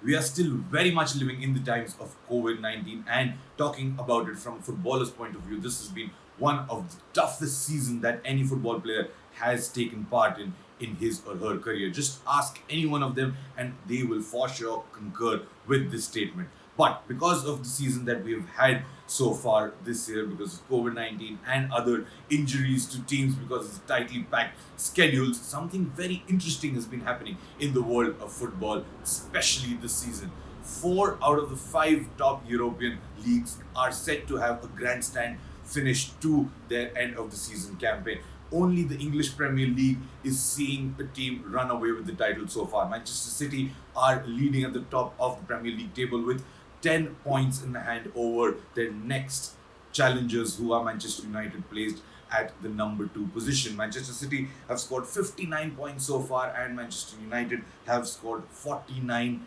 we are still very much living in the times of COVID-19, and talking about it from a footballer's point of view, this has been one of the toughest seasons that any football player has taken part in his or her career. Just ask any one of them and they will for sure concur with this statement. But because of the season that we've had so far this year, because of COVID 19 and other injuries to teams because of the tightly packed schedules, something very interesting has been happening in the world of football, especially this season. Four out of the five top European leagues are set to have a grandstand finish to their end of the season campaign. Only the English Premier League is seeing a team run away with the title so far. Manchester City are leading at the top of the Premier League table with 10 points in the hand over their next challengers, who are Manchester United, placed at the number 2 position. Manchester City have scored 59 points so far, and Manchester United have scored 49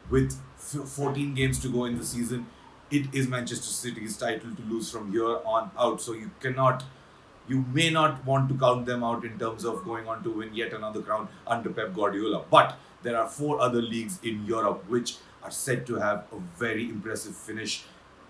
with 14 games to go in the season. It is Manchester City's title to lose from here on out. So you may not want to count them out in terms of going on to win yet another crown under Pep Guardiola. But there are four other leagues in Europe which are said to have a very impressive finish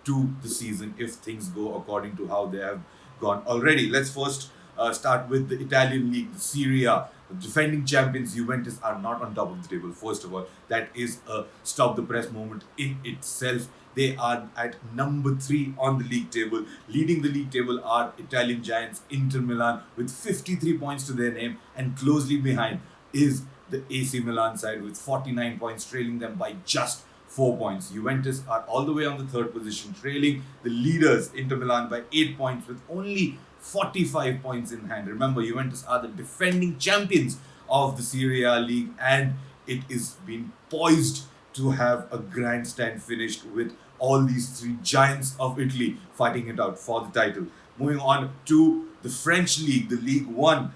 to the season if things go according to how they have gone already. Let's first start with the Italian league, the Serie A. The defending champions Juventus are not on top of the table. First of all, that is a stop the press moment in itself. They are at number 3 on the league table. Leading the league table are Italian giants Inter Milan with 53 points to their name, and closely behind is the AC Milan side with 49 points, trailing them by just 4 points. Juventus are all the way on the third position, trailing the leaders Inter Milan by 8 points with only 45 points in hand. Remember, Juventus are the defending champions of the Serie A league, and it is being poised to have a grandstand finished with all these three giants of Italy fighting it out for the title. Moving on to the French league, the Ligue 1.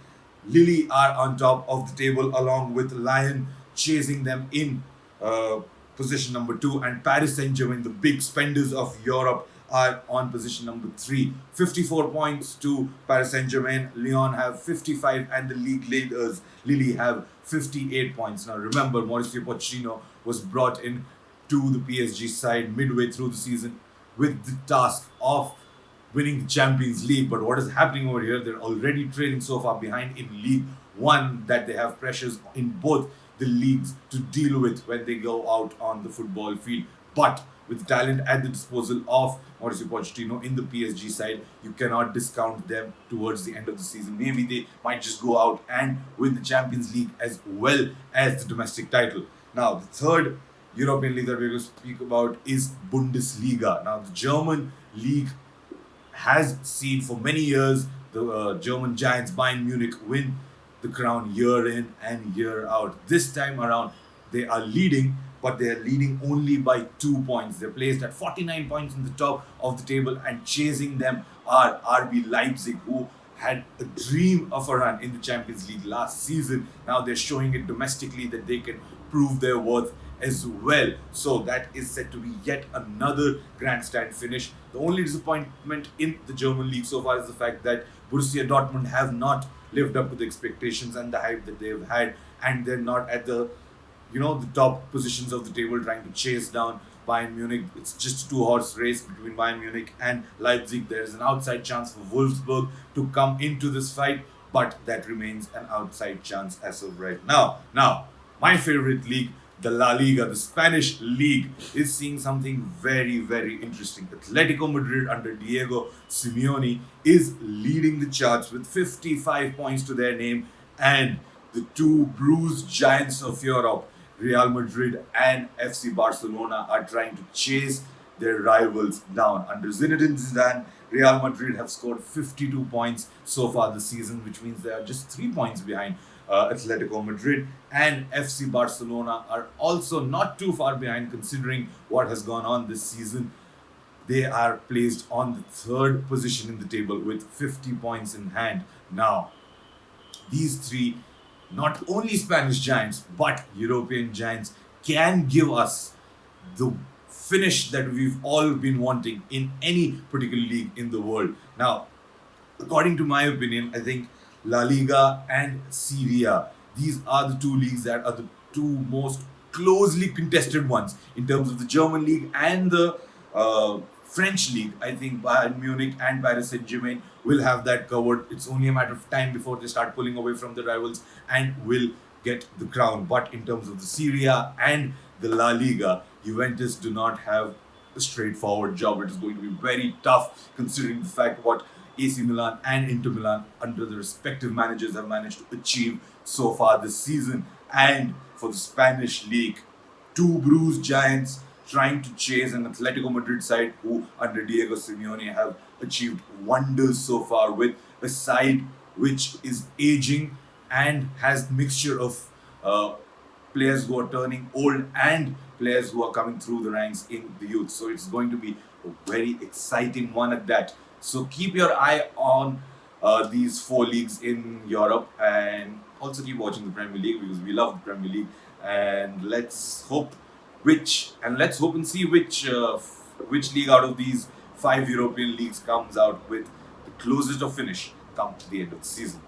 Lille are on top of the table along with Lyon chasing them in position number 2, and Paris Saint-Germain, the big spenders of Europe, are on position number 3. 54 points to Paris Saint-Germain. Lyon have 55 and the league leaders Lille have 58 points. Now remember, Mauricio Pochettino was brought in to the PSG side midway through the season with the task of winning the Champions League. But what is happening over here? They're already trailing so far behind in League 1 that they have pressures in both the leagues to deal with when they go out on the football field. But with the talent at the disposal of Mauricio Pochettino in the PSG side, you cannot discount them towards the end of the season. Maybe they might just go out and win the Champions League as well as the domestic title. Now, the third European league that we're going to speak about is Bundesliga. Now, the German league has seen for many years the German giants Bayern Munich win the crown year in and year out. This time around, they are leading, but they are leading only by 2 points. They're placed at 49 points in the top of the table, and chasing them are RB Leipzig, who had a dream of a run in the Champions League last season. Now they're showing it domestically that they can prove their worth as well. So that is set to be yet another grandstand finish. The only disappointment in the German league so far is the fact that Borussia Dortmund have not lived up to the expectations and the hype that they've had, and they're not at the the top positions of the table trying to chase down Bayern Munich. It's just a two-horse race between Bayern Munich and Leipzig. There is an outside chance for Wolfsburg to come into this fight, but that remains an outside chance as of right now. Now, my favorite league, the La Liga, the Spanish league, is seeing something very, very interesting. Atletico Madrid under Diego Simeone is leading the charts with 55 points to their name, and the two bruised giants of Europe, Real Madrid and FC Barcelona, are trying to chase their rivals down. Under Zinedine Zidane, Real Madrid have scored 52 points so far this season, which means they are just 3 points behind Atletico Madrid. And FC Barcelona are also not too far behind considering what has gone on this season. They are placed on the third position in the table with 50 points in hand. Now, these three, not only Spanish giants, but European giants, can give us the finish that we've all been wanting in any particular league in the world. Now, according to my opinion, I think La Liga and Serie A, these are the two leagues that are the two most closely contested ones in terms of the German league and the French league. I think Bayern Munich and Paris Saint-Germain will have that covered. It's only a matter of time before they start pulling away from the rivals and will get the crown. But in terms of the Serie and the La Liga, Juventus do not have a straightforward job. It is going to be very tough considering the fact what AC Milan and Inter Milan under the respective managers have managed to achieve so far this season. And for the Spanish league, two bruised giants trying to chase an Atletico Madrid side who under Diego Simeone have achieved wonders so far with a side which is aging and has mixture of players who are turning old and players who are coming through the ranks in the youth. So it's going to be a very exciting one at that. So keep your eye on these four leagues in Europe and also keep watching the Premier League because we love the Premier League. And let's hope and see which league out of these five European leagues comes out with the closest of finish come the end of the season.